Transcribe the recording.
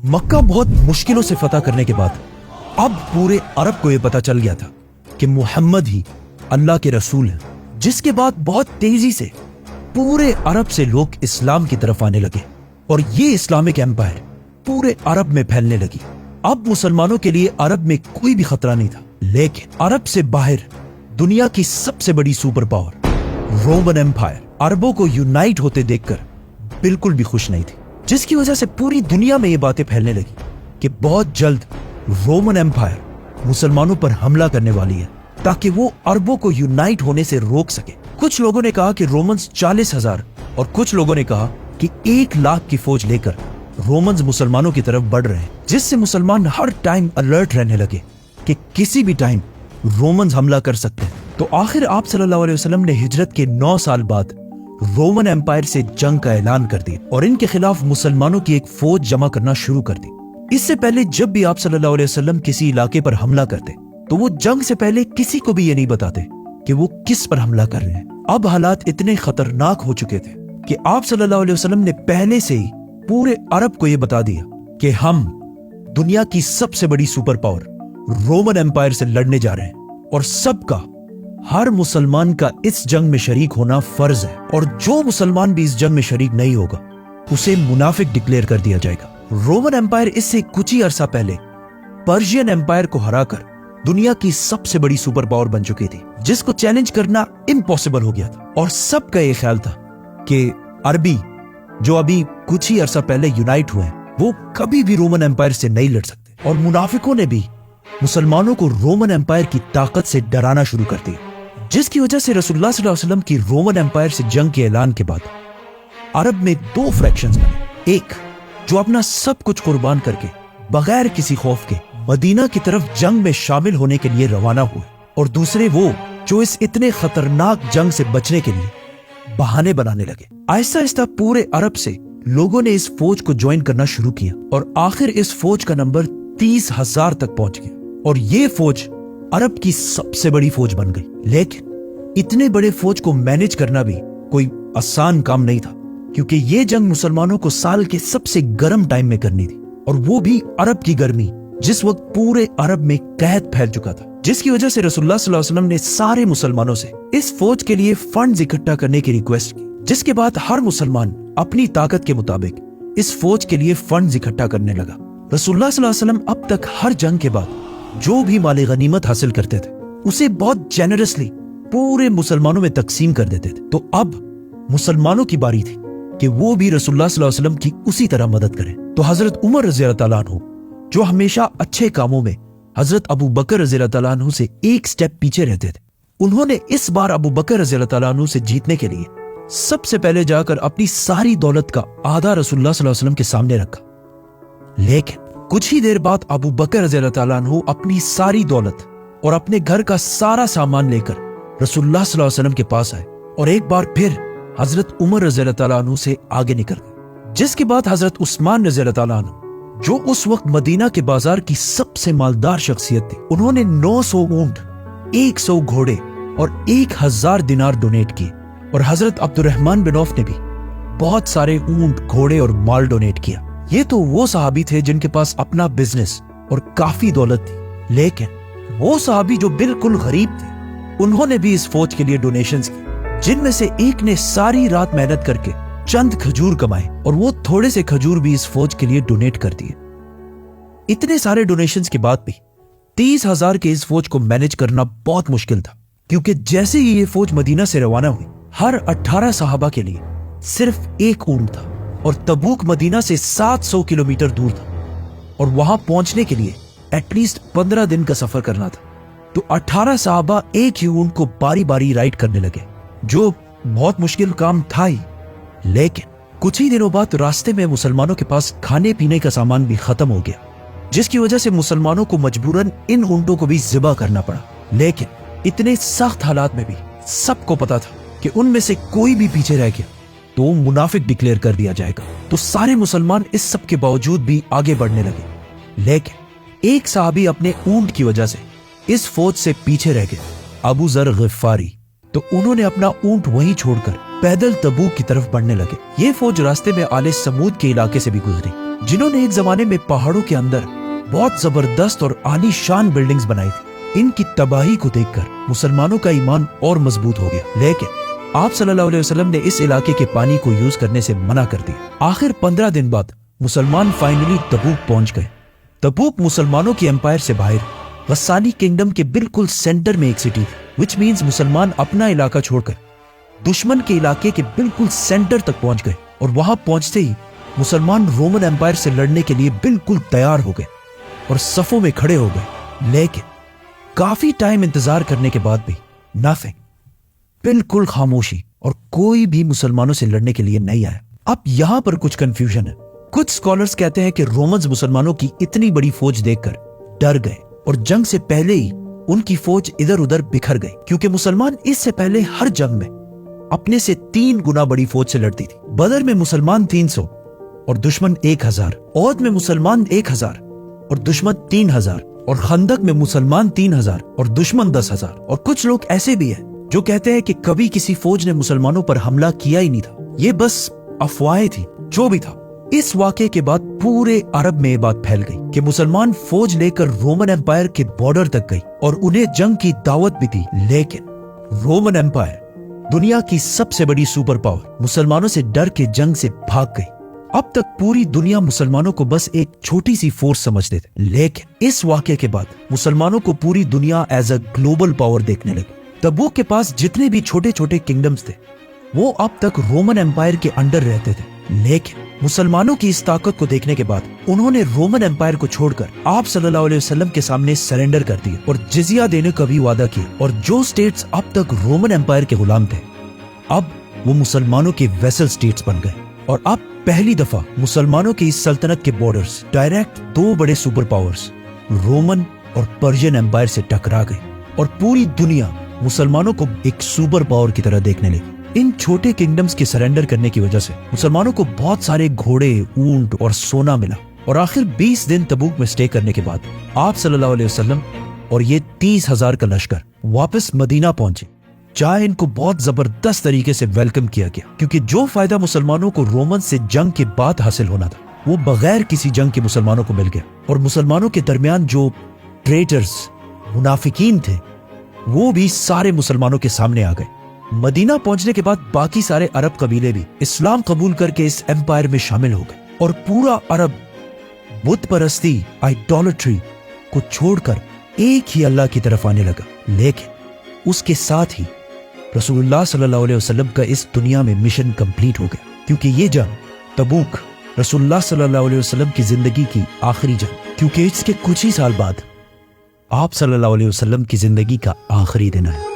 मक्का बहुत मुश्किलों से फतह करने के बाद अब पूरे अरब को यह पता चल गया था कि मुहम्मद ही अल्लाह के रसूल हैं, जिसके बाद बहुत तेजी से पूरे अरब से लोग इस्लाम की तरफ आने लगे और ये इस्लामिक एम्पायर पूरे अरब में फैलने लगी। अब मुसलमानों के लिए अरब में कोई भी खतरा नहीं था, लेकिन अरब से बाहर दुनिया की सबसे बड़ी सुपर पावर रोमन एम्पायर अरबों को यूनाइट होते देखकर बिल्कुल भी खुश नहीं थी, जिसकी वजह से पूरी दुनिया में ये बातें फैलने लगी कि बहुत जल्द रोमन एम्पायर मुसलमानों पर हमला करने वाली है ताकि वो अरबों को यूनाइट होने से रोक सके। कुछ लोगों ने कहा कि रोमन्स 40,000 और कुछ लोगों ने कहा कि 1 लाख की फौज लेकर रोमन्स मुसलमानों की तरफ बढ़ रहे हैं, जिससे मुसलमान हर टाइम अलर्ट रहने लगे कि किसी भी टाइम रोमन्स हमला कर सकते हैं। तो आखिर आप सल्लल्लाहु अलैहि वसल्लम ने हिजरत के 9 साल बाद रोमन एम्पायर से जंग का ऐलान कर दिया और इनके खिलाफ मुसलमानों की एक फौज जमा करना शुरू कर दी। इससे पहले जब भी आप सल्लल्लाहु अलैहि वसल्लम किसी इलाके पर हमला करते तो वो जंग से पहले किसी को भी ये नहीं बताते कि वो किस पर हमला कर रहे हैं। अब हालात इतने खतरनाक हो चुके थे कि आप सल्लल्लाहु अलैहि वसल्लम ने पहले से ही पूरे अरब को ये बता दिया कि हम दुनिया की सबसे बड़ी सुपर पावर रोमन एम्पायर से लड़ने जा रहे हैं और सबका, हर मुसलमान का इस जंग में शरीक होना फर्ज है और जो मुसलमान भी इस जंग में शरीक नहीं होगा उसे मुनाफिक डिक्लेयर कर दिया जाएगा। रोमन एम्पायर इससे कुछ ही अरसा पहले पर्शियन एम्पायर को हराकर दुनिया की सबसे बड़ी सुपर पावर बन चुकी थी, जिसको चैलेंज करना इम्पॉसिबल हो गया था और सबका ये ख्याल था कि अरबी जो अभी कुछ ही अरसा पहले यूनाइट हुए हैं वो कभी भी रोमन एम्पायर से नहीं लड़ सकते। और मुनाफिकों ने भी मुसलमानों को रोमन एम्पायर की ताकत से डराना शुरू कर दिया, जिसकी वजह से रसूलुल्लाह सल्लल्लाहु अलैहि वसल्लम की रोमन एम्पायर से जंग के ऐलान के बाद अरब में 2 फ्रैक्शंस बने। एक जो अपना सब कुछ कुर्बान करके बगैर किसी खौफ के मदीना की तरफ जंग में शामिल होने के लिए रवाना हुए और दूसरे वो जो इस इतने खतरनाक जंग से बचने के लिए बहाने बनाने लगे। आहिस्ता आहिस्ता पूरे अरब से लोगों ने इस फौज को ज्वाइन करना शुरू किया और आखिर इस फौज का नंबर 30,000 तक पहुंच गया और ये फौज अरब की सबसे बड़ी फौज बन गई। लेकिन इतने बड़े फौज को मैनेज करना भी कोई आसान काम नहीं था, क्योंकि ये जंग मुसलमानों को साल के सबसे गर्म टाइम में करनी थी और वो भी अरब की गर्मी, जिस वक्त पूरे अरब में कहत फैल चुका था, जिसकी वजह से रसूलुल्लाह सल्लल्लाहु अलैहि वसल्लम ने सारे मुसलमानों से इस फौज के लिए फंड्स इकट्ठा करने की रिक्वेस्ट की, जिसके बाद हर मुसलमान अपनी ताकत के मुताबिक इस फौज के लिए फंड्स इकट्ठा करने लगा। रसूलुल्लाह सल्लल्लाहु अलैहि वसल्लम अब तक हर जंग के बाद जो भी माले गनीमत हासिल करते थे उसे बहुत जेनरसली पूरे मुसलमानों में तकसीम कर देते थे। तो अब मुसलमानों की बारी थी कि वो भी रसूलुल्लाह सल्लल्लाहु अलैहि वसल्लम की उसी तरह मदद करें। तो हजरत उमर रज़ी अल्लाह तआला अन्हु, जो हमेशा अच्छे कामों में हजरत अबू बकर रज़ी अल्लाह तआला अन्हु से एक स्टेप पीछे रहते थे, उन्होंने इस बार अबू बकर रज़ी अल्लाह तआला अन्हु से जीतने के लिए सबसे पहले जाकर अपनी सारी दौलत का आधा रसूलुल्लाह सल्लल्लाहु अलैहि वसल्लम के सामने रखा। लेकिन कुछ ही देर बाद अबू बकर रज़ी अल्लाह तआला अन्हु अपनी सारी दौलत और अपने घर का सारा सामान लेकर रसूलुल्लाह सल्लल्लाहु अलैहि वसल्लम के पास आए और एक बार फिर हजरत उमर रज़ी अल्लाह तआला अन्हु से आगे निकल गए, जिसके बाद हजरत उस्मान रज़ी अल्लाह तआला अन्हु, जो उस वक्त मदीना के बाजार की सबसे मालदार शख्सियत थी, उन्होंने 900 ऊंट, 100 घोड़े और 1000 दिनार डोनेट किए और हजरत अब्दुर्रहमान बिन औफ ने भी बहुत सारे ऊंट, घोड़े और माल डोनेट किया। ये तो वो सहाबी थे जिनके पास अपना बिजनेस और काफी दौलत थी, लेकिन वो सहाबी जो बिल्कुल गरीब थे उन्होंने भी इस फौज के लिए डोनेशंस की, जिनमें से एक ने सारी रात मेहनत करके चंद खजूर कमाए और वो थोड़े से खजूर भी इस फौज के लिए डोनेट कर दिए। इतने सारे डोनेशंस के बाद भी 30,000 के इस फौज को मैनेज करना बहुत मुश्किल था, क्योंकि जैसे ही ये फौज मदीना से रवाना हुई हर 18 सहाबा के लिए सिर्फ एक ऊंट था और तबूक मदीना से 700 किलोमीटर दूर था और वहां पहुंचने के लिए एटलीस्ट 15 दिन का सफर करना था। तो 18 सहाबा एक ही ऊंट को बारी बारी राइड करने लगे, जो बहुत मुश्किल काम था ही। लेकिन कुछ ही दिनों बाद रास्ते में मुसलमानों के पास खाने पीने का सामान भी खत्म हो गया, जिसकी वजह से मुसलमानों को मजबूरन इन ऊंटों को भी ज़िबा करना पड़ा। लेकिन इतने सख्त हालात में भी सबको पता था कि उनमें से कोई भी पीछे रह गया तो मुनाफिक डिक्लेयर कर दिया जाएगा। तो सारे मुसलमान इस सब के बावजूद भी आगे बढ़ने लगे, लेकिन एक साहबी अपने ऊंट की वजह से इस फौज से पीछे रह गए, अबू जर गिफारी। तो उन्होंने अपना ऊंट वहीं छोड़कर पैदल तबूक की तरफ बढ़ने लगे। ये फौज रास्ते में आले समूद के इलाके से भी गुजरी जिन्होंने एक जमाने में पहाड़ों के अंदर बहुत जबरदस्त और आलीशान बिल्डिंग्स बनाई थी। इनकी तबाही को देखकर मुसलमानों का ईमान और मजबूत हो गया, लेकिन आप सल्लल्लाहु अलैहि वसल्लम ने इस इलाके के पानी को यूज करने से मना कर दिया। आखिर 15 दिन बाद मुसलमान फाइनली तबूक पहुंच गए। तबूक मुसलमानों की एम्पायर से बाहर गस्सानी किंगडम के बिल्कुल सेंटर में एक सिटी थी, विच मीन्स मुसलमान अपना इलाका छोड़कर दुश्मन के इलाके के बिल्कुल सेंटर तक पहुंच गए। और वहां पहुंचते ही मुसलमान रोमन एम्पायर से लड़ने के लिए बिल्कुल तैयार हो गए और सफों में खड़े हो गए। लेकिन काफी टाइम इंतजार करने के बाद भी नथिंग, बिल्कुल खामोशी, और कोई भी मुसलमानों से लड़ने के लिए नहीं आया। अब यहां पर कुछ कंफ्यूजन है। कुछ स्कॉलर्स कहते हैं कि रोमन्स मुसलमानों की इतनी बड़ी फौज देखकर डर गए और जंग से पहले ही उनकी फौज इधर उधर बिखर गई, क्योंकि मुसलमान इससे पहले हर जंग में अपने से 3 गुना बड़ी फौज से लड़ती थी। बदर में मुसलमान 300 और दुश्मन 1000, औद में मुसलमान 1000 और दुश्मन 3000, और खंदक में मुसलमान 3000 और दुश्मन 10,000। और कुछ लोग ऐसे भी हैं जो कहते हैं कि कभी किसी फौज ने मुसलमानों पर हमला किया ही नहीं था, ये बस अफवाहें थी। जो भी था, इस वाक़े के बाद पूरे अरब में ये बात फैल गई कि मुसलमान फौज लेकर रोमन एम्पायर के बॉर्डर तक गई और उन्हें जंग की दावत भी दी। लेकिन रोमन एम्पायर, दुनिया की सबसे बड़ी सुपर पावर, मुसलमानों से डर के जंग से भाग गई। अब तक पूरी दुनिया मुसलमानों को बस एक छोटी सी फोर्स समझते थे, लेकिन इस वाक़े के बाद मुसलमानों को पूरी दुनिया एज अ ग्लोबल पावर देखने लगी। तबूक के पास जितने भी छोटे छोटे किंगडम्स थे वो अब तक रोमन एम्पायर के अंडर रहते थे, लेकिन मुसलमानों की इस ताकत को देखने के बाद उन्होंने रोमन एम्पायर को छोड़कर आप सल्लल्लाहु अलैहि वसल्लम के सामने सरेंडर कर दिए और जिजिया देने का भी वादा किया। और जो स्टेट्स अब तक रोमन एम्पायर के गुलाम थे, अब वो मुसलमानों के वेसल स्टेट्स बन गए। और अब पहली दफा मुसलमानों की इस सल्तनत के बॉर्डर्स डायरेक्ट 2 बड़े सुपर पावर्स रोमन और पर्शियन एम्पायर से टकरा गई और पूरी दुनिया मुसलमानों को एक सुपर पावर की तरह देखने लगी। इन छोटे किंगडम्स के सरेंडर करने की वजह से मुसलमानों को बहुत सारे घोड़े, ऊंट और सोना मिला। और आखिर 20 दिन तबूक में स्टे करने के बाद आप सल्लल्लाहु अलैहि वसल्लम और ये 30,000 का लश्कर वापस मदीना पहुंचे, जहां इनको बहुत जबरदस्त तरीके से वेलकम किया गया, क्योंकि जो फायदा मुसलमानों को रोमन से जंग के बाद हासिल होना था वो बगैर किसी जंग के मुसलमानों को मिल गया। और मुसलमानों के दरमियान जो ट्रेटर्स, मुनाफिकीन थे, वो भी सारे मुसलमानों के सामने आ गए। मदीना पहुंचने के बाद बाकी सारे अरब कबीले भी इस्लाम कबूल करके इस एम्पायर में शामिल हो गए और पूरा अरब बुत परस्ती, आइडोलेट्री को छोड़कर एक ही अल्लाह की तरफ आने लगा। लेकिन उसके साथ ही रसूलुल्लाह सल्लल्लाहु अलैहि वसल्लम का इस दुनिया में मिशन कंप्लीट हो गया, क्योंकि ये जंग तबूक रसूलुल्लाह सल्लल्लाहु अलैहि वसल्लम की जिंदगी की आखिरी जंग, क्योंकि इसके कुछ ही साल बाद आप सल्लल्लाहु अलैहि वसल्लम की जिंदगी का आखिरी दिन है।